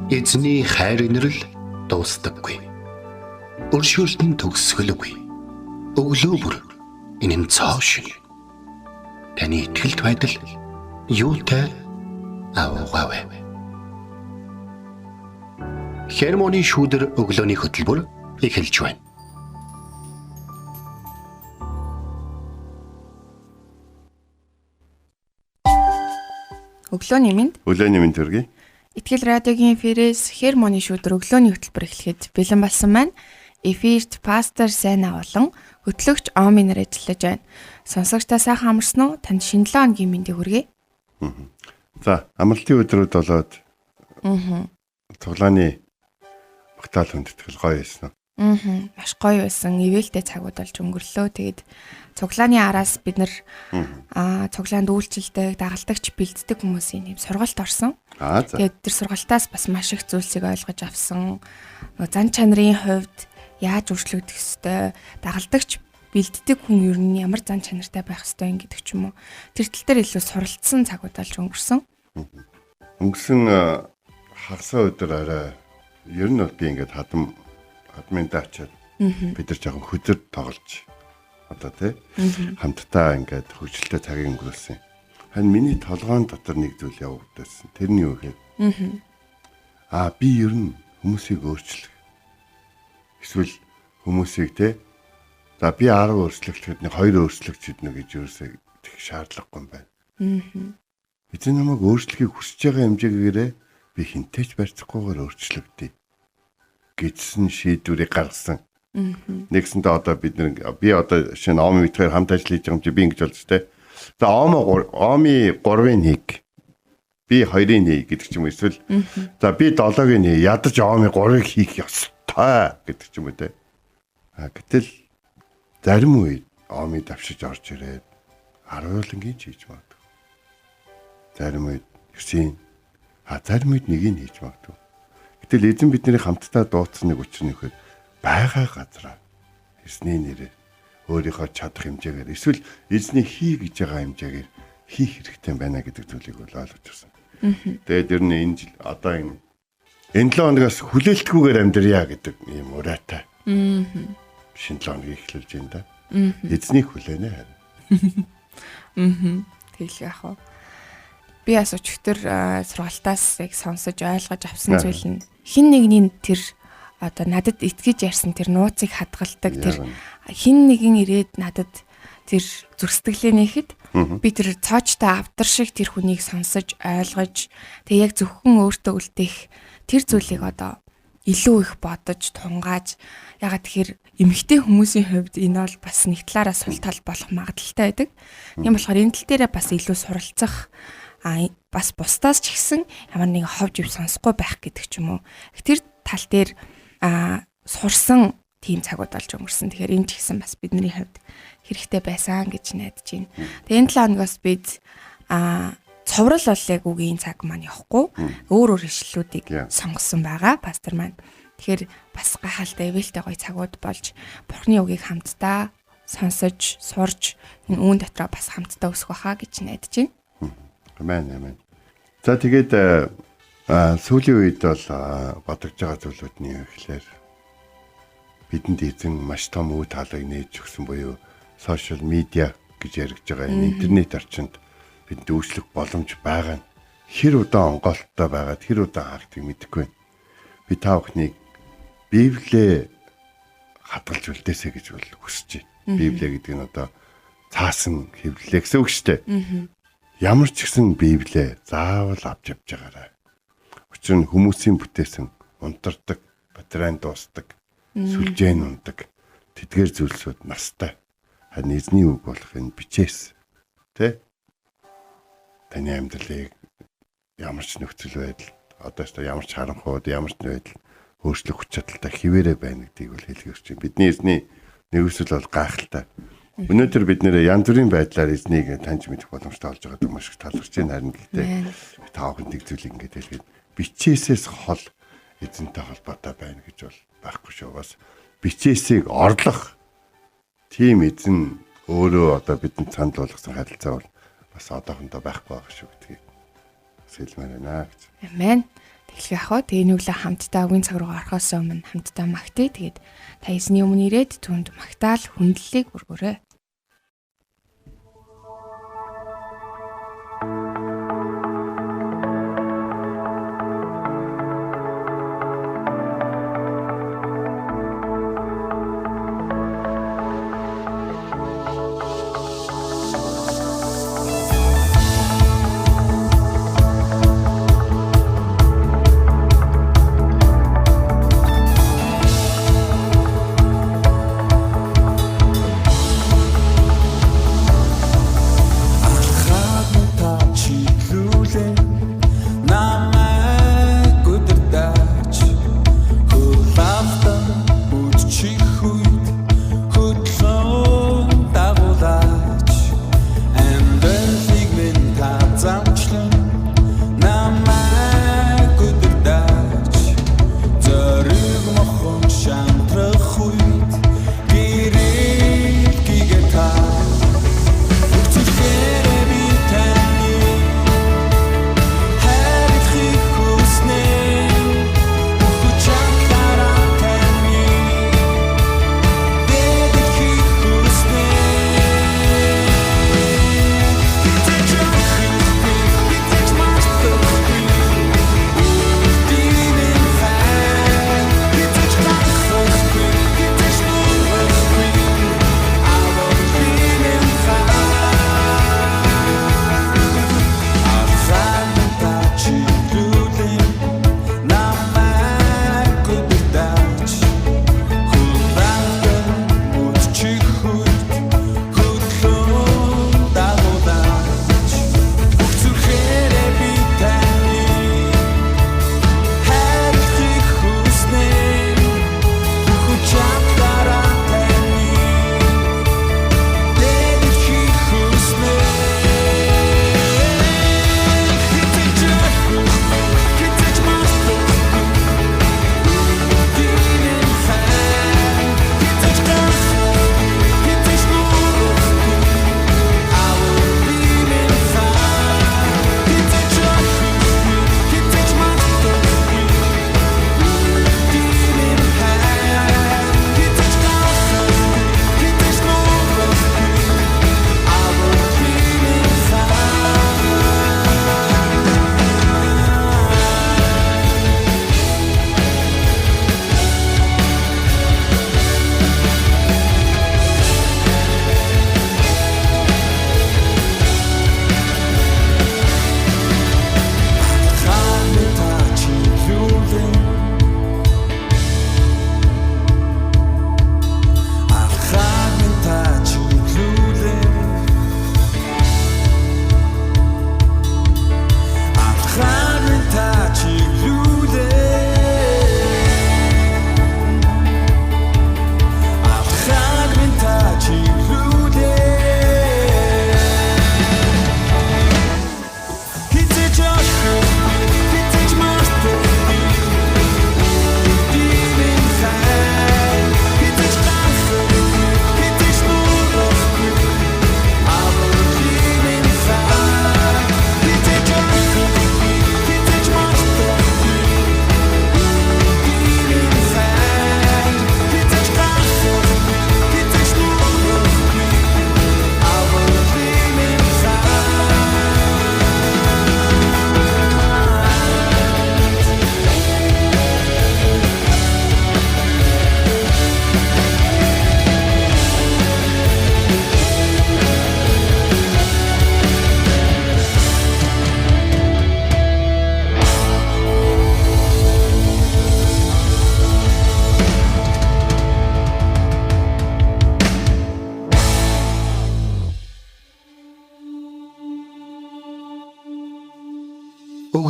Эзний хайр инрэл дуустдаггүй. Өршөөлтөн төгсгөлгүй. Өглөө бүр энэ нь цоо шин. Таны итгэлт байдал юутай аваагаав. Хермоны шүүдэр өглөөний хөтөлбөр эхэлж байна. Өглөөний мэнд төргий. Итгэл радиогийн эфирээс Хермоны шүүдэр өглөөний хөтөлбөр эхлэхэд бэлэн болсон байна. Эфирт пастор Сайна болон хөтлөгч Оми нар ажиллаж байна. Сонсогчдаа сайхан амарсан уу? Танд шинэ 7 өдрийн мэндийг хүргэе. За, амралтын өдрүүд болоод цуглааны магтаал хүндэтгэл гоё байсан уу? Маш гоё байсан. Ивэлтэй цагууд болж өнгөрлөө. Тэгээд цуглааны араас бид нар цуглаанд үйлчлдэг, дагалдагч бэлддэг хүмүүсийн нэм сургалт орсон. Тэгээд тэр сургалтаас бас маш их зүйлсийг ойлгож авсан. Зан чанарын хувьд яаж өөрчлөгдөх ёстой, дагалдагч бэлддэг хүн ер нь ямар зан чанартай байх ёстой гэдэг ч юм уу. Тэр тал дээр илүү суралцсан цагууд болж өнгөрсөн. Өнгөрсөн хагасаа өдөр арай ер нь бол би ингээд хадмын даачаад бид нар жоохон хөдөр тоглож одоо тий хамтдаа ингээд хөгжилтэй цагийг өнгөрүүлсэн. Харин миний толгойн дотор нэг зүйл явагдсан. Тэр нь юу гэхээр би ер нь хүмүүсийг өөрчлөх. Эсвэл хүмүүсийг тий за би 10 өөрчлөгчөд нэг 2 өөрчлөгч иднэ гэж юусаа тэг шаардлагагүй юм байна. Эзэн намайг өөрчлөхийг хүсэж байгаа хэмжээгээрээ би хинтээч барьцахгүйгээр өөрчлөгдөе гэсэн шийдвэрийг гаргасан. Нэгсэндээ одоо би одоо шинэ Оми битгээр хамт ажиллаж байгаа юм чи би ингэж болж тээ. За Оми 3-ын нэг би 2-ын нэг гэдэг ч юм уу эсвэл за би 7-гийн нэг ядаж Оми 3-ыг хийх ёстой гэдэг ч юм уу тээ. Гэтэл зарим үед Оми давшиж орж ирээд 10 улангийн хийж магадгүй. Зарим үед 9, зарим үед 1-ийг хийж магадгүй. Гэтэл эзэн бидний хамтдаа дуудсныг учир нь ихэд байгаа газараа эзний нэрээр өөрийнхөө чадах хэмжээгээр эсвэл эзний хий гэж байгаа хэмжээгээр хийх хэрэгтэй байна гэдэг зүйлийг бол ойлгож ирсэн. Тэгээд ер нь энэ жил одоо энэ 7 хоногоос хүлээлтгүйгээр амьдрья гэдэг ийм ураатай. Шинэ 7 хоногийг эхлүүлж байна да. Эзнийг хүлээнэ харин. Тэгэл яах вэ? Би бас өчигдөр сургалтаас яг сонсож ойлгож авсан зүйл нь хин нэгний тэр одоо надад итгэж ярьсан тэр нууцыг хадгалдаг тэр хин нэгэн ирээд надад тэр зүрхсэтгэлээ нээхэд би тэр цоочтой авдар шиг тэр хүнийг сонсож ойлгож тэг яг зөвхөн өөртөө үлдээх тэр зүйлийг одоо илүү их бодож тунгааж ягаад тэгэхээр эмэгтэй хүмүүсийн хувьд энэ бол бас нэг талаараа сул тал болох магадaltaй байдаг. Тийм болохоор энэ тал дээрээ бас илүү суралцах бас бусдаас ч ихсэн ямар нэгэн ховж ив сонсохгүй байх гэдэг ч юм уу. Тэр тал дээр сурсан тийм цагууд болж өнгөрсөн. Тэгэхээр энэ ч ихсэн бас бидний хувьд хэрэгтэй байсан гэж найдаж байна. Тэгээ энэ 7 хоногоос бид цоврал бол яг үгийн цаг маань явахгүй. Өөр ишлэлүүдийг сонгосон байгаа пастор маань. Тэгэхээр бас гайхалтай эвэлтэй гоё цагууд болж Бурхны үгийг хамтдаа сонсож, сурж энэ үүн дотроо бас хамтдаа өсөх байхаа гэж найдаж байна. Амен. За тэгээд сүүлийн үед бол бодогдож байгаа зүйлүүд нь ихлээр бидэнд эзэн маш том үе таалыг нээж өгсөн буюу сошиал медиа гэж яригдж байгаа энэ интернет орчинд бидэнд өөрчлөх боломж байгаа нь хэр удаан онголттой байгаад хэр удаан хаагдгийг мэдэхгүй байна. Би та бүхнийг Библиэ хадгалж үлдээсэй гэж бол хүсэж байна. Библиэ гэдэг нь одоо цаасан хэвлэлээ гэсэн үг шүү дээ. Ямар ч гэсэн Библиэ заавал авч явж байгаарай. Учир нь хүмүүсийн бүтээсэн унтардаг, батарейн дуусдаг, сүлжээн ундаг тэдгээр зүйлсүүд настай. Харин эзний үг болох энэ бичээс тэ таны амьдралыг ямар ч нөхцөл байдал одоо ч ямар ч харанхууд ямар ч байдал өөрчлөх хүч чадалтай хിവэрэ байна гэдгийг бол хэлэх ёстой. Бидний эзний нэгүсэл бол гайхалтай. Өнөөдөр бид нэр янз бүрийн байдлаар эзнийг таньж мэдэх боломжтой болж байгааг маш их талархаж байна. Харин гэхдээ та бүхэн нэг зүйлийг ингэж хэлгээд бичээсээс хол эзэнтэй холбоотой байна гэж бол байхгүй шүү. Бас бичээсийг орлох тийм эзэн өөрөө одоо бидэнд санд болгосон харилцаа бол бас одоохондоо байхгүй байгаа шүү гэдгийг хэлмээр байна гэж. Амен. эхлэх ах. Тэгээ нүглээ хамтдаа үгийн цаг руу орохоос өмнө хамтдаа магтъя. Тэгээд та эзний өмнө ирээд түүнд магтаал хүндлэлийг өргөөрэй.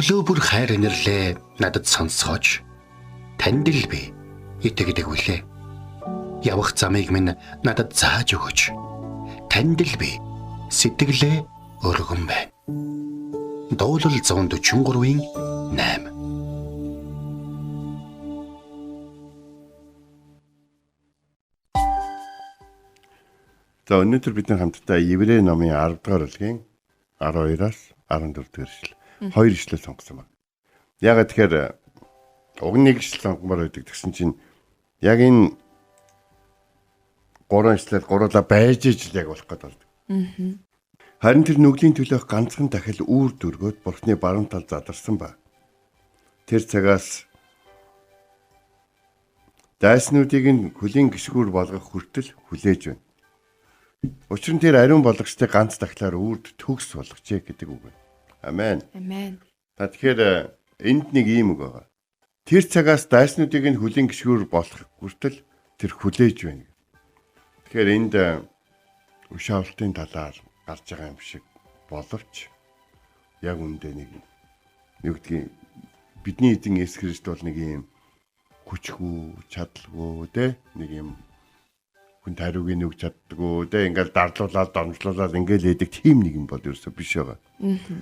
Өглөө бүр хайр инэрлээ надад сонсгооч. Танд л би итгэдэг үлээ. Явах замыг минь надад зааж өгөөч. Танд л би сэтгэлээ өргөн байна. Дуулал 143-ийн 8. За өнөөдөр бид хамтдаа Еврей номын 10 дугаар бүлгийн 12-аас 14 дугаар ишлэл. Хоёр ишлэл сонгосон байна. Ягаад тэгэхээр уг нэг ижил сонгомоор байдаг гэсэн чинь яг энэ 3 ижлэл гуруула байж ижил яг болох гэдэг болдог. Харин тэр нүглийн төлөөх ганцхан дахил үүр дүргөөд Бурхны баруун тал задарсан ба. Тэр цагаас дайснуудыг нь хөлийн гişгүүр болгох хүртэл хүлээж байна. Учир нь тэр ариун болгочтой ганц дахлаар үрд төгс болгочээ гэдэг үг. Амен. Амен. Тэгэхээр энд нэг ийм үг байгаа. Тэр цагаас дайснуудыг нь хөлийн гişгүүр болох хүртэл тэр хүлээж байна. Тэгэхээр энд үш авалтын талаар гарч байгаа юм шиг боловч яг үндэ нэг гэдгийг бидний эзэн Есүс Христ бол нэг юм хүчгүй, чадалгүй те нэг юм хүн тариуг нь өгч чаддгүй те ингээл дарлуулаад дормжлуулаад ингээл яадаг тийм нэг юм бол ерөөсөө биш байгаа.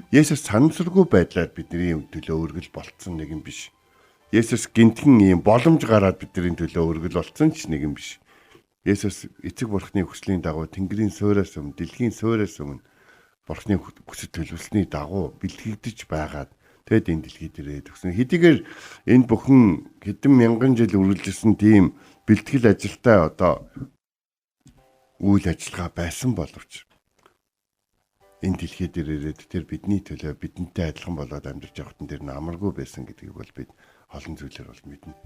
Есүс санамсаргүй байдлаар бидний төлөө өргөл болцсон нэг юм биш. Есүс гинтхэн юм боломж гараад бидний төлөө өргөл болцсон ч нэг юм биш. Есүс эцэг бурхны хүслийн дагуу Тэнгэрийн суйраас өмнө, дэлхийн суйраас өмнө бурхны хүсэл төлөвлөсний дагуу бэлтгэгдэж байгаад тэгэд энэ дэлхийд ирээд өгсөн. Хэдийгээр энэ бүхэн хэдэн мянган жил үргэлжилсэн тийм бэлтгэл ажилтай одоо үйл ажиллагаа байсан боловч энэ дэлхийд ирээд тэр бидний төлөө бидэнтэй адилхан болоод амьдарч явахтан тэр намаргүй байсан гэдгийг бол бид олон зүйлээр бол мэднэ.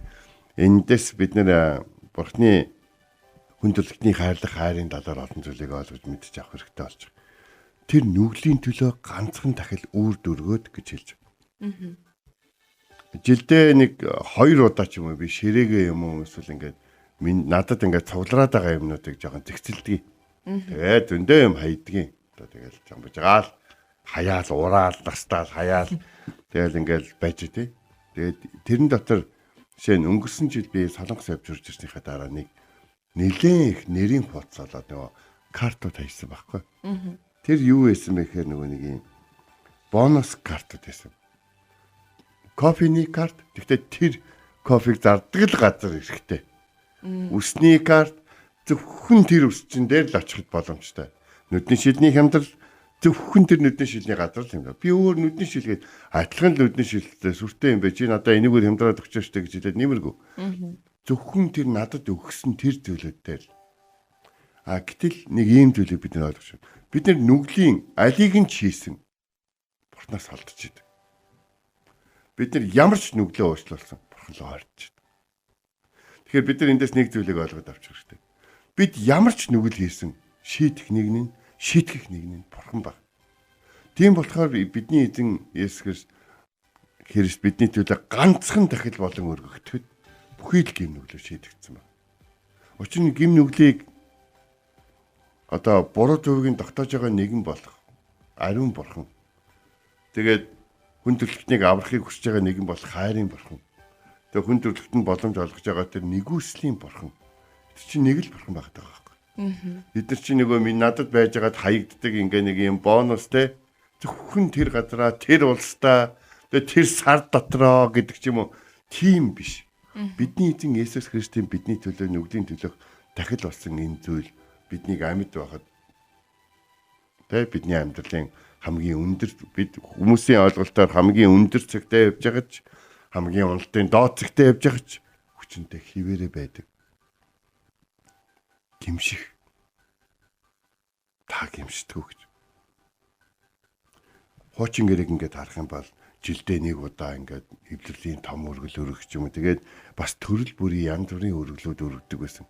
Эндээс бид нэр бурхны хүндрэлтний хайрлах хайрын талаар олон зүйлийг ойлгож мэдчих авах хэрэгтэй болж байгаа. Тэр нүглийн төлөө ганцхан дахил үүр дүргөөд гэж хэлж байна. Жилдээ нэг 2 удаа ч юм уу би ширээгээ юм уу эсвэл ингээд надад ингээд цуглараад байгаа юмнуудыг жоохон зэгцэлдэг. Тэгээд зөндөө юм хайдгийн. Одоо тэгэл жамбаж гаал хаяал ураал настаал хаяал тэгэл ингээд байж тий. Тэгээд тэрэн дотор жишээ нь өнгөрсөн жил би Солонгос явж урж ирснийхаа дараа нэг нэлээд их нэрийн хуудасалаад нөгөө картууд хайсан байхгүй. Тэр юу байсан бэ гэхээр нөгөө нэг юм бонус картууд байсан. Кофений карт. Гэхдээ тэр кофег зардаг л газар ирэхтэй. Үсний карт зөвхөн тэр үсчин дээр л очиход боломжтой. Нүдний шилний хямдрал зөвхөн тэр нүдний шилний газар л юм даа. Би өөр нүдний шилгээд адилхан л нүдний шилтэй сүртэй юм бэ. Чи надаа энийгээр хямдраад өгч штэ гэж хэлээд нэмэргүй. Зөвхөн тэр надад өгсөн тэр зүйлүүд дээр л. Гэтэл нэг ийм зүйлийг бид нар ойлгож байна. Бид нар нүглийн алийг нь хийсэн Бурханаас алдаж идэг. Бид нар ямар ч нүглээ уучлуулсан Бурхан л ойртож идэг. Тэгэхээр бид нар эндээс нэг зүйлийг ойлгоод авчих хэрэгтэй. Бид ямар ч нүгэл хийсэн шийдэх нэг нь шийтгэх нэг нь Бурхан баг. Тийм болохоор бидний эзэн Есүс Христ бидний төлөө ганцхан дахил болон өргөгдөхөд бүхий л гим нүглөө шийдэгдсэн байна. Учир нь гим нүглийг одоо буруу зөвийг тогтоож байгаа нэгэн болох ариун Бурхан. Тэгээд хүн төрлөختнийг аврахыг хүсэж байгаа нэгэн болох хайрын Бурхан. Тэгээд хүн төрлөختөнд боломж олгож байгаа тэр нэгүслийн Бурхан. Тэр чинь нэг л Бурхан байгаа байхгүй. Бид нар чинь нөгөө минь надад байж байгаад хаягддаг ингээ нэг юм бонус те зөвхөн тэр газараа тэр улстай тэр сар дотроо гэдэг ч юм уу тийм биш. Бидний эзэн Есүс Христийн бидний төлөө нүглийн төлөх дахил болсон энэ зүйл биднийг амьд байхад бидний амьдралын хамгийн өндөр бид хүмүүсийн ойлголтоор хамгийн өндөр цагтаа явж байгаа ч хамгийн уналтын доод цагтаа явж байгаа ч хүчнтэй хിവэрэ байдаг. Гимших та гимшдэггүй гэж. Хуучин гэрэг ингээд харах юм бол жилдээ нэг удаа ингээд эвлэрлийн том өргөл өргөх юм. Тэгээд бас төрөл бүрийн янз бүрийн өргөлүүд өргөдөг байсан.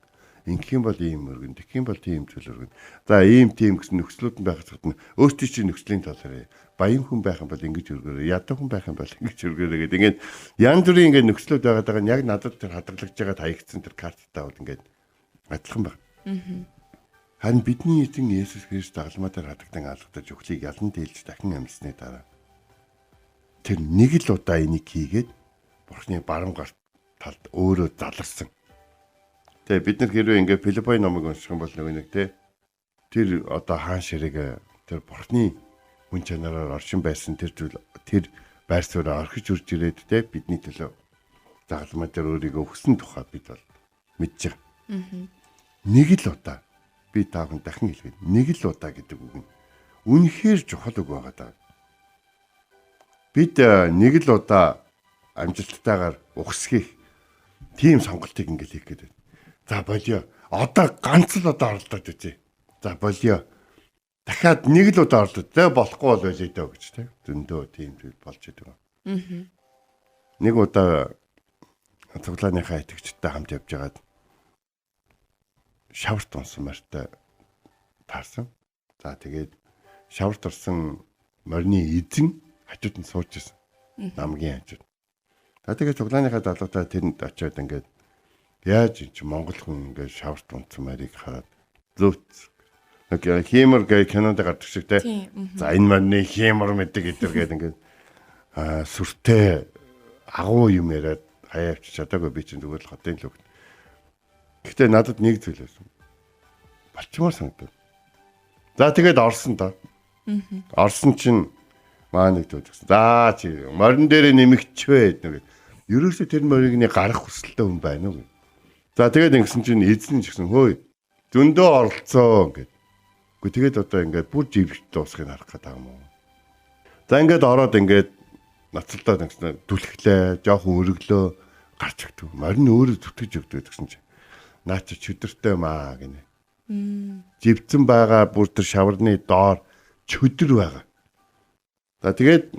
Ингэх юм бол ийм өргөн, тэгэх юм бол тийм зүйл өргөн. За ийм тийм гэсэн нөхцлүүд нь байхад өөртөө чинь нөхцөлийн талаар баян хүн байх юм бол ингэж өргөөрэй, ядуу хүн байх юм бол ингэж өргөөрэй гэдэг. Ингээд янз бүрийн ингээд нөхцлүүд байгаа нь яг надад тэр хадгалагдж байгаа хаягдсан тэр карттай бол ингээд адилхан байна. Харин бидний эзэн Есүс Христ дагалмаа дээр хадагдан алгадаж өхлийг ялан дийлж дахин амьсны дараа тэр нэг л удаа энийг хийгээд Бурхны баруун гарт талд өөрөө заларсан. Тэгээ бид нар хэрвээ ингээ Филиппой номыг унших юм бол нэг те тэр одоо хаан ширэг тэр Бурхны хүн чанараар оршин байсан тэр зүйл тэр байр сууриа орхиж үрж ирээд те бидний төлөө загалмаа дээр өөрийгөө өгсөн тухай бид бол мэдж байгаа. Нэг л удаа би таахын дахин хэлгээд нэг л удаа гэдэг үг нь үнэхээр чухал үг байгаа даа. Бид нэг л удаа амжилттайгаар ухсхийх тийм сонголтыг ингээл хийх гэдэг. За болио. Одоо ганц л удаа оролдоод үзье. За болио. Дахиад нэг л удаа оролдоод зэ болохгүй бол байлээ дөө гэж тийм. Зөндөө тийм зүйл болж идэг. Нэг удаа цуглааныхаа итгэгчтэй хамт явж байгаад шаварт унсан мартай таарсан. За тэгээд шаварт орсон морины эзэн хажууд нь сууж ирсэн. Намгийн хажууд. За тэгээд цуглааныхаа залуутай тэрэнд очиод ингээд яаж чи Монгол хүн ингээд шаварт унсан марийг хараад зөөц. Нэг хиймэр гэ кинонд гардаг шиг те. За энэ морины хиймэр мэдэг гэдэр гээд ингээд сүртэй агуу юм яриад хаяа авчиж чадаагүй би чинь зүгээр л хотын л үг. Гэхдээ надад нэг зүйл байсан. Болчмоор санагдав. За тэгээд орсон та. Орсон чинь маа нэг төвд гэсэн. За чи морин дээр нэмэгчвэ гэдэг. Ерөөсөө тэр морины гарах хүсэлтэй хүн байна уу? За тэгээд ингэсэн чинь эзэн ч гэсэн хөөе зөндөө оролцоо ингээд. Гэхдээ тэгээд одоо ингээд бүр живж дуусхыг харах гэдэг юм уу? За ингээд ороод ингээд нацалдаа нэгсэн түлхлээ, жоохон өргөлөө гарч өгдөг. Морин өөрөө зүтгэж өгдөг гэсэн чинь. Наа чи чөдөртэй маа гинэ. Живцэн байгаа бүр тэр шаварны доор чөдөр байгаа. За тэгээд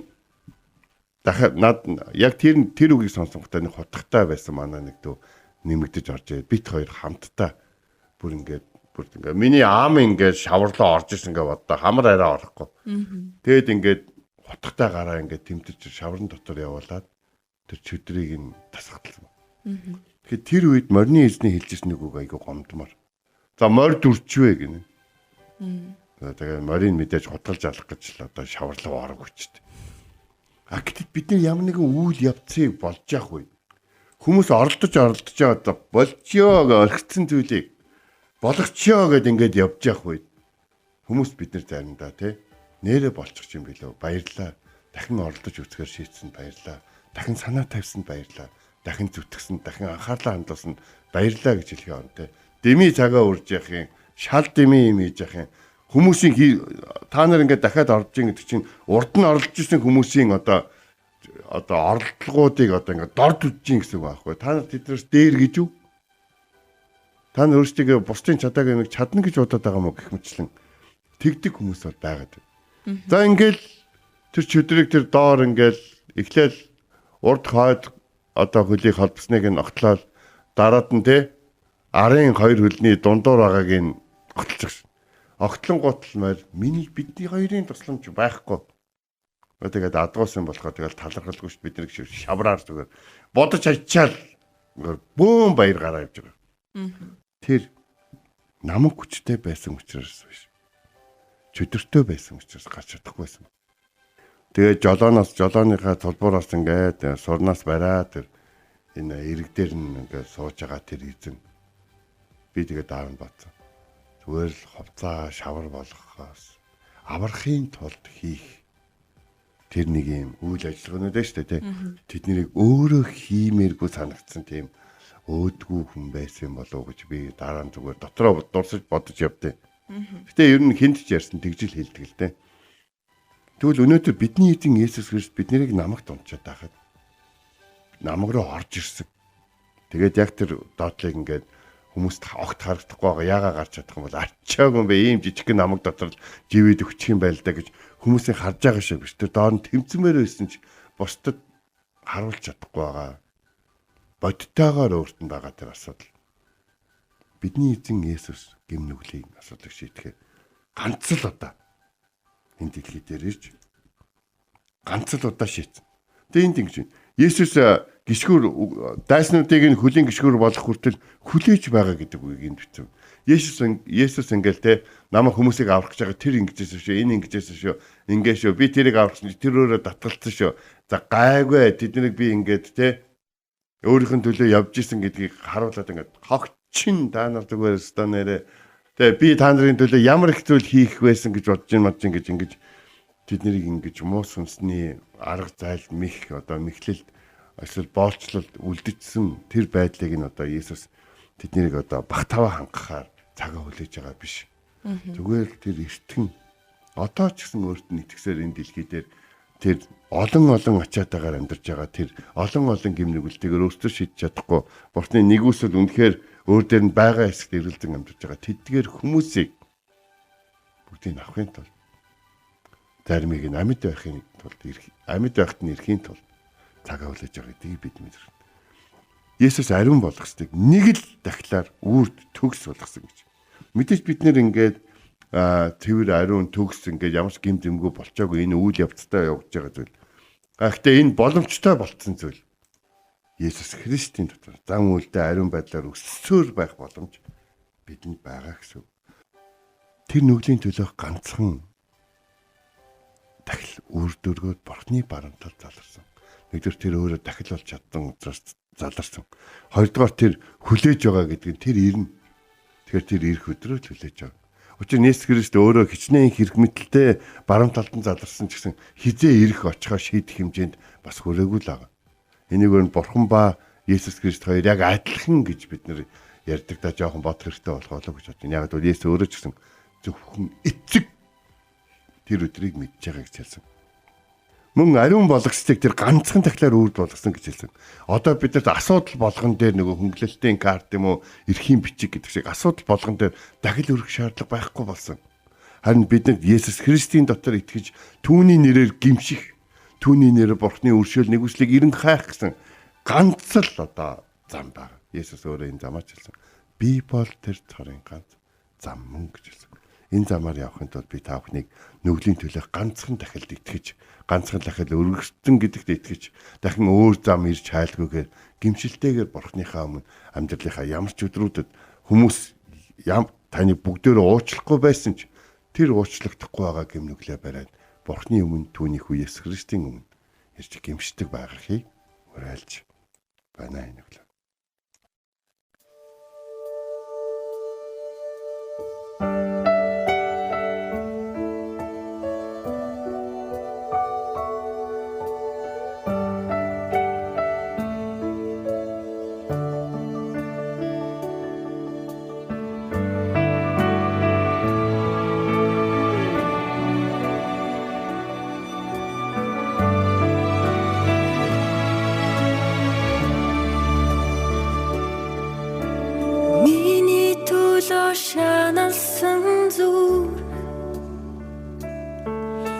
дахиад над яг тэр үгийг сонсонготой нэг хутгатай байсан манай нэг дүү нэмэгдэж орж ирээд бит хоёр хамтдаа бүр ингээд миний аам ингээд шаварлаа орж ирсэн ингээд боддоо хамар арай орохгүй. Тэгээд ингээд хутгатай гараа ингээд тэмтэж шаврын дотор явуулаад тэр чөдрийг нь тасгаталсан. Тэгэхээр тэр үед морины эзний хэлжсэн нэг үг айгүй гомдмор. За морь дүрчвэ гинэ. Тэгээд морийг мэдээж хутгалж алах гэж л одоо шаварлаа орох хүчтэй. А гэтэл бид нар ямар нэгэн үйл явцыг болж явах үед хүмүүс оролдож одоо болчихё гэж орхицсан зүйлийг болгочихё гэд ингээд явж явах үед хүмүүс бид нар заримдаа тий нэрэ болчих юм билүү баярлаа. Дахин оролдож үзэхээр шийдсэн баярлаа. Дахин санаа тавьсанд баярлаа. Дахин зүтгэсэнд дахин анхаарлаа хандуулсанд баярлаа гэж хэлэх юм тий. Деми цагаа үрж явах юм шал деми юм хийж явах юм хүмүүсийн та нар ингээд дахиад орж ийн гэдэг чинь урд нь оролж ирсэн хүмүүсийн одоо оролдлогоодыг одоо ингээд дорд үтж ийн гэсэн үг байхгүй. Та нар тэднээс дээр гэж үү? Та нар өөрсдөө бусдын чадаагаа нэг чадна гэж бодоод байгаа мó гэх мэтлэн тэгдэг хүмүүс бол байгаад. За ингээд тэр чөдрийг тэр доор ингээд эхлээл урд хойд одоо хөлийг холбосныг нь огтлол дараад нь те арын хоёр хөлний дундуур байгааг нь огтлж огтлон гуталмаар бидний хоёрын тусламж байхгүй. Тэгээд адгуулсан болохоор тэгэл талархалгүй шүү бид нэг шавраар зүгээр бодож ачаал бөөм баяр гараа явж байгаа. Тэр намаг хүчтэй байсан учраас биш. Чөдөртэй байсан учраас гарч чадахгүй байсан. Тэгээд жолооныхаа тулбуураас ингээд сурнаас бараа тэр энэ эрэг дээр нь ингээд сууж байгаа тэр эзэн би тэгээд даавн бацсан. Зүгээр л ховцаа шавар болгохоос аврахын тулд хийх тэр нэг юм үйл ажиллагаанууд байна шүү дээ. Тэднийг өөрөө хиймээргүй санагдсан тийм өөдгүү хүн байсан болов уу гэж би дараа нь зүгээр дотроо дурсаж бодож явдیں۔ Гэтэ ер нь хинт ч ярьсан тэгжил хэлдэг л дээ. Тэгвэл өнөөдөр бидний эзэн Есүс Христ биднийг намагт унчаад байхад намаг руу орж ирсэн. Тэгээд яг тэр доотлыг ингээд хүмүүст огт харагдахгүй байгаа яагаа гарч чадах юм бол ачаагүй юм бэ ийм жижиг намаг дотор живэд өгчих юм байл да гэж хүмүүсийн харж байгаа шиг биш. Тэр доор нь тэмцмээр байсан ч бусдад харуулж чадахгүй байгаа. Бодтойгоор өөрт нь байгаа тэр асуудал. Бидний эзэн Есүс гэм нүглийн асуудлыг шийдэхэд ганц л удаа энэ дэлхий дээр ирж ганц л удаа шийдсэн. Тэгээ энд ингэж Есүс гişгүр дайснуудыг нь хөлийн гişгүр болох хүртэл хүлээж байгаа гэдэг үгийг энд бичсэн. Есүс ингээл те намайг хүмүүсийг аврах гэж байгаа тэр ингэжсэн шүү, энэ ингэжсэн шүү, ингээ шүү. Би тэрийг аврах гэж тэр өөрөө татгалцсан шүү. За гайгүй тэднийг би ингээд те өөрийнх нь төлөө явж исэн гэдгийг харуулад ингээд хогчин та нар зүгээр өстөө нэрэ тэгээ би та нарын төлөө ямар их зүйл хийх байсан гэж бодож ингэж ингэж тэднийг ингэж муу сүнсний арга зайл мэх одоо мэхлэлд эсвэл боолчлолд үлдчихсэн тэр байдлыг нь одоо Есүс тэднийг одоо багтааваа хангахаар цагаа хүлээж байгаа биш. Зүгээр л тэр эртхэн одоо ч гэсэн өөрт нь итгэсээр энэ дэлхий дээр тэр олон ачаатаагаар амьдарч байгаа тэр олон гим нүгэлтэйгээр өөртөө шийдэж чадахгүй бурхны нэгүсэл үнэхээр өөр дээр нь байгаа хэсэгт эргэлзэн амьдарч байгаа тэдгээр хүмүүсийг бүгдийг авахын тулд заримыг нь амьд байхын тулд амьд байхад нь ирэхийн тулд цагаа хүлээж байгаа гэдгийг бид мэдэрнэ. Есүс ариун болгосныг нэг л дахлаар үрд төгс болгосон гэж. Мэдээж бид нэр ингээд тэрвэр ариун төгс ингээд ямар ч гим зэмгүй болчоогүй энэ үйл явцтай явж байгаа зүйл. Гэхдээ энэ боломжтой болцсон зүйл. Есүс Христийн дотор зан үйлдэ ариун байдлаар өссөөр байх боломж бидэнд байгаа гэсэн. Тэр нүглийн төлөөх ганцхан дахил үр дүргөөд бурхны барамтал заларсан. Нэгдүгээр тэр өөрөө дахил болж чадсан учраас заларсан. Хоёрдугаар тэр хүлээж байгаа гэдэг нь тэр ирнэ. Тэгэхээр тэр ирэх өдрөө л хүлээж байгаа. Учир нь Есүс Христ өөрөө хичнээн хэрэг мэтэлтэй барамталтан заларсан ч гэсэн хизээ ирэх очихоо шийдэх хэмжээнд бас хүрээгүй л байгаа. Энийг өөр бурхан ба Есүс Христ хоёр яг адилхан гэж бид нэр ярьдаг да жоохон бодох хэрэгтэй болох болов гэж бодсон. Яг бол Есүс өөрөө ч гэсэн зөвхөн эцэг тэр өдрийг мэдж байгаа гэж хэлсэн. Мөн ариун болгоцтыг тэр ганцхан дахлаар үрд болгосон гэж хэлсэн. Одоо бидэрт асуудал болгон дээр нөгөө хөнгөлөлтийн карт юм уу эрхийн бичиг гэдэг шиг асуудал болгон дээр дахил өргөх шаардлага байхгүй болсон. Харин бидэнд Есүс Христийн дотор итгэж түүний нэрээр гимших, түүний нэрээр бурхны өршөөл нэгүслийг эрен хайх гэсэн ганц л одоо зам байна. Есүс өөрөө энэ замаар хэлсэн. Би бол тэр цорын ганц зам мөн гэж хэлсэн. Энэ замаар явахын тулд би та бүхнийг нүглийн төлөөх ганцхан дахилд итгэж, ганцхан дахил өргөссөн гэдэгт итгэж, дахин өөр зам ирж хайлгүйгээр гимшилтэйгээр бурхныхаа өмнө амьдралынхаа ямар ч өдрүүдэд хүмүүс таны бүгдөө уучлахгүй байсан ч тэр уучлагдахгүй байгаа гэм нүглээ бариад бурхны өмнө түүний хүү Есүс Христийн өмнө ирж гимшдэг байхыг уриалж байна энэ нүглээ. Шаналсан зүр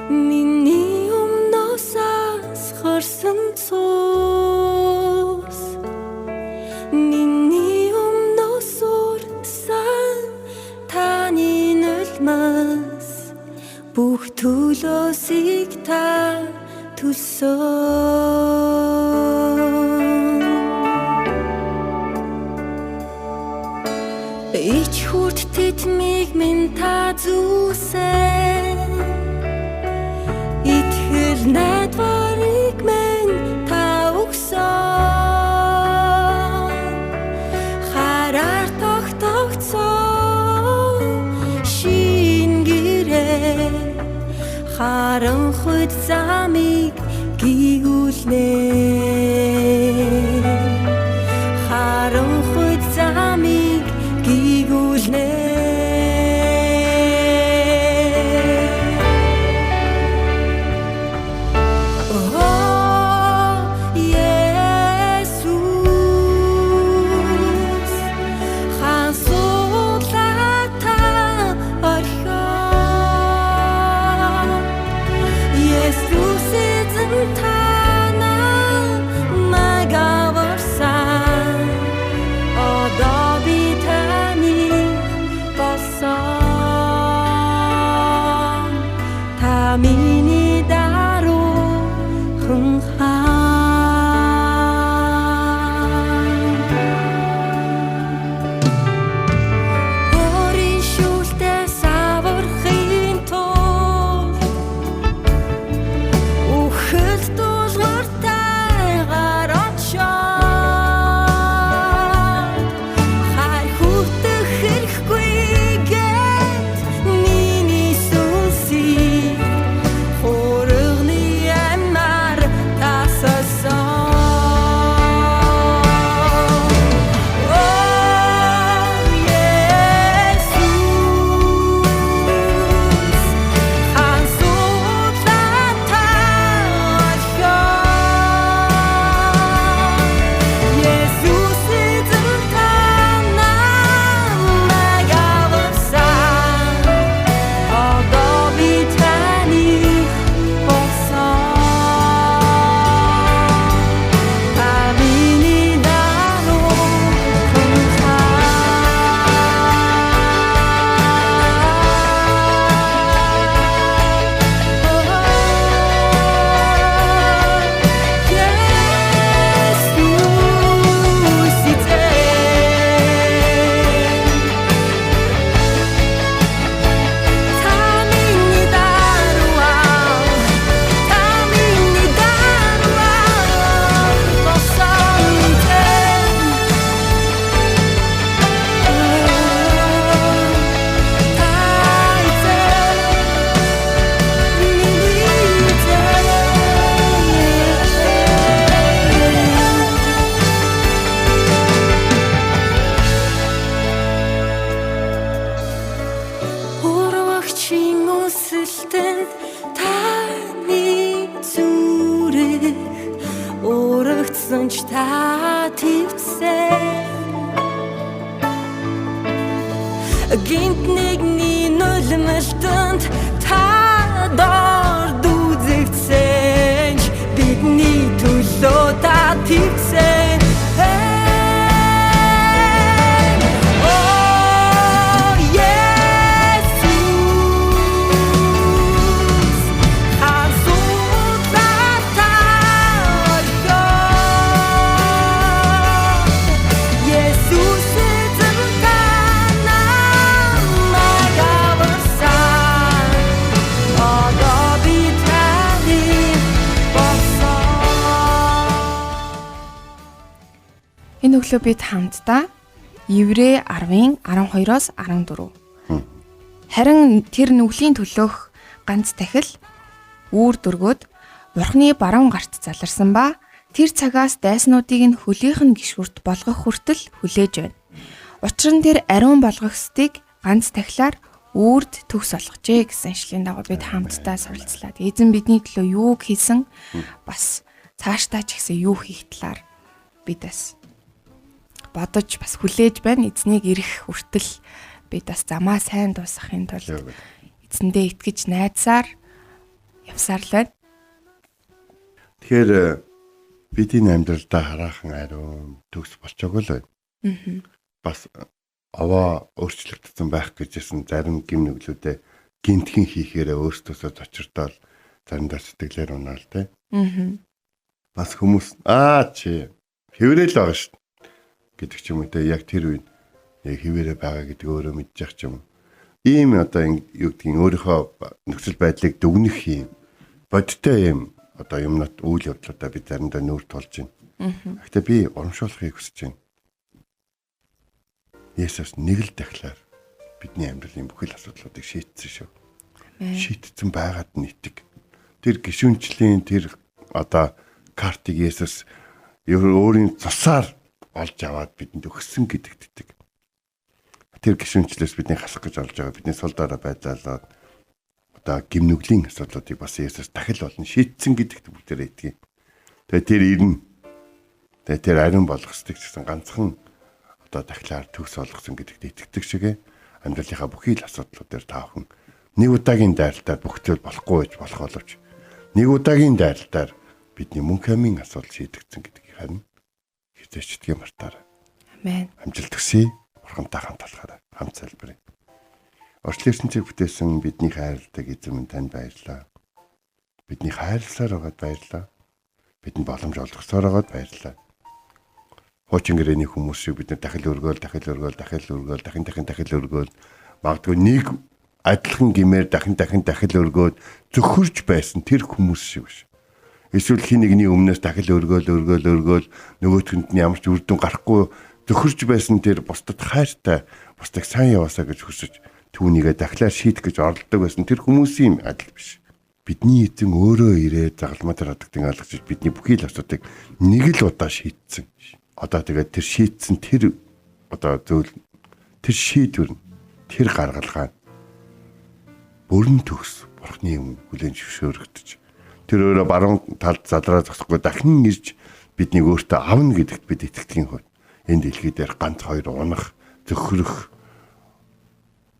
миний өмнөөс асгарсан цус миний өмнөөс урсан таны нулимс бүх төлөөсийг та төлсөн ич хүрт тэтмиг минь та зүүсэн итгэл найдварыг минь та өгсөн хараар тогтогцсон шин гэрээ харанхуйд замыг гигүүлнэ харанхуйд замыг гигүүлнэ миний даруй Орин шүлтээс аврахын тулд үхэл дуулууртайгаар очоод хай хүртэх хэрэггүй гэд миний сүнсийг байсан ч та твцсэн гинт нэгний нулималтанд та дорд үзэгдсэн ч бидний төлөө та твцсэн Энэ өглөө бид хамтдаа Еврей 10:12-оос 14. Харин тэр нүглийн төлөөх ганц дахил үүр дөргөөд Бурхны баруун гарт заларсан ба тэр цагаас дайснуудыг нь хөлийнх нь гişгүрт болгох хүртэл хүлээж байна. Учир нь тэр ариун болгохстыг ганц дахилаар үрд төгс олгожээ гэсэн ишлэлийн дагуу бид хамтдаа суралцлаа. Эзэн бидний төлөө юу хийсэн бас цаашдаа ч гэсэн юу хийх талаар бид бас бодож бас хүлээж байна. Эзнийг ирэх хүртэл бид бас замаа сайн дуусгахын тулд эзэндээ итгэж найдсаар явсаар л байна. Тэгэхээр бидний амьдралдаа хараахан ариун төгс болчоогүй л байна. Бас аваа өөрчлөгдсөн байх гэжсэн зарим гим нүглүүдээ гинтхэн хийхээрээ өөртөөсөө зочирдоод заримдаа сэтгэлээр унаал тэ. Бас хүмүүс чи хэврээл байгаа шүү гэдэг ч юм уу те яг тэр үед яг хിവэрэ байгаа гэдэг өөрөө мэдчих ч юм. Ийм одоо юу гэдгийг өөрийнхөө нөхцөл байдлыг дүгнэх юм бодтой юм одоо юмнат үйл явдлуудаа бид заримдаа нүүр тулж байна. Гэхдээ би урамшуулахыг хүсэж байна. Есүс нэг л дахлаар бидний амьдралын бүхэл асуудлуудыг шийдсэн шүү. Шийдсэн байгаад нь итэг. Тэр гişүнчлийн тэр одоо картыг Есүс өөрийн цусаар олж аваад бидэнд өгсөн гэдэгтдэг. Тэр гişүнчлээс бидний хасах гэж олж байгаа бидний сул дараа байдлаа одоо гимнүглийн асуудлуудыг бас Есүс дахил болно шийдсэн гэдэгт бүгдээрээ итгий. Тэгээ тэр ирнэ. Тэгээ тэр ариун болгох стик гэсэн ганцхан одоо дахилаар төгс олгосон гэдэгт итгэдэг шигэ амьдралынхаа бүхий л асуудлуудаар таахын нэг удаагийн дайралтаар бүгдэл болохгүй байж болох боловч нэг удаагийн дайралтаар бидний мөнх амийн асуудал шийдэгдсэн гэдгийг харна. Хизээчдгийг мартаарай. Амен. Амжилт төсөй. Бурхантай хамт талахаарай. Хамт залбирая. Орчлын ертөнцийг бүтээсэн бидний хайрладаг эзэн минь танд баярлалаа. Бидний хайрласаар байгаад баярлалаа. Бидэнд боломж олгосоор байгаад баярлалаа. Хуучин гэрээний хүмүүс шиг бид дахил өргөөл, дахин өргөөл магадгүй нэг адилхан гимээр дахин өргөөд зөвхөрж байсан тэр хүмүүс шиг биш. Эсвэл хин нэгний өмнөөс дахил өргөөл нөгөөтгөнд нь ямар ч үр дүн гарахгүй зөвхөрж байсан тэр бусдад хайртай бусдыг сайн яваасаа гэж хүсэж түүнийгээ дахлаар шийдэх гэж оролддог байсан тэр хүмүүсийн адил биш. Бидний эзэн өөрөө ирээд загалмаа дээр хадагдсан алгаж бидний бүхий л асуудыг нэг л удаа шийдсэн. Одоо тэгээд тэр шийдсэн тэр одоо зөвл тэр шийдвэр тэр гаргалгаа бүрэн төгс Бурхны өмнө хүлээн зөвшөөрөгдөж тэр өөрөө баруун талд залраа зогсохгүй дахин ирж биднийг өөртөө авна гэдэгт бид итгэхийн хувьд энэ дэлхий дээр ганц хоёр унах зөхрөх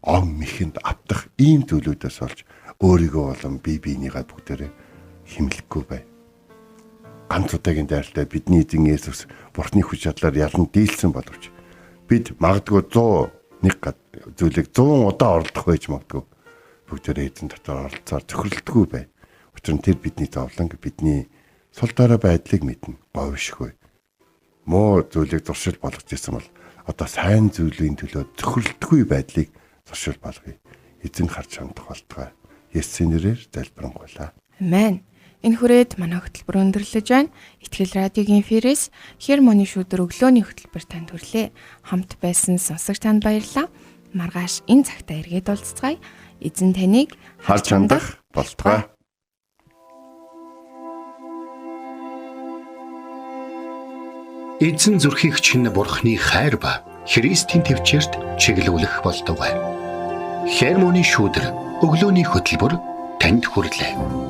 ом мэхэнд автах ийм зүйлүүдээс олж өөрийгөө болон бие биенийгээ бүгдээрээ химлэхгүй бай. Ганц удаагийн дайралтай бидний эзэн Есүс Бурхны хүч чадлаар ялан дийлсэн боловч бид магадгүй 100 зүйлийг 100 удаа оролдох байж магадгүй бүгдээрээ эзэн дотор оролцоор зөвхөрлөлтгүй бай. Учир нь тэр бидний зовлон бидний сул дараа байдлыг мэднэ говьшгүй. Муу зүйлийг зуршил болгож ирсэн бол одоо сайн зүйлийн төлөө зөвхөрлөлтгүй байдлыг зуршил болгоё. Эзэн харж хандах болтугай. Есүсийн нэрээр залбирanгуйлаа. Амен. Энэ хүрээд манай хөтөлбөр өндөрлөж байна. Итгэл радиогийн эфирээс Хермоны шүдэр өглөөний хөтөлбөр танд хүрлээ. Хамт байсан сонсогч танд баярлалаа. Маргааш энэ цагтаа эргээд уулзцгаая. Эзэн таныг харж хандах болтугай. Эзэн зүрхийг чинь Бурхны хайр ба Христийн төвчөрт чиглүүлэх болтугай. Хермоны шүдэр өглөөний хөтөлбөр танд хүрлээ.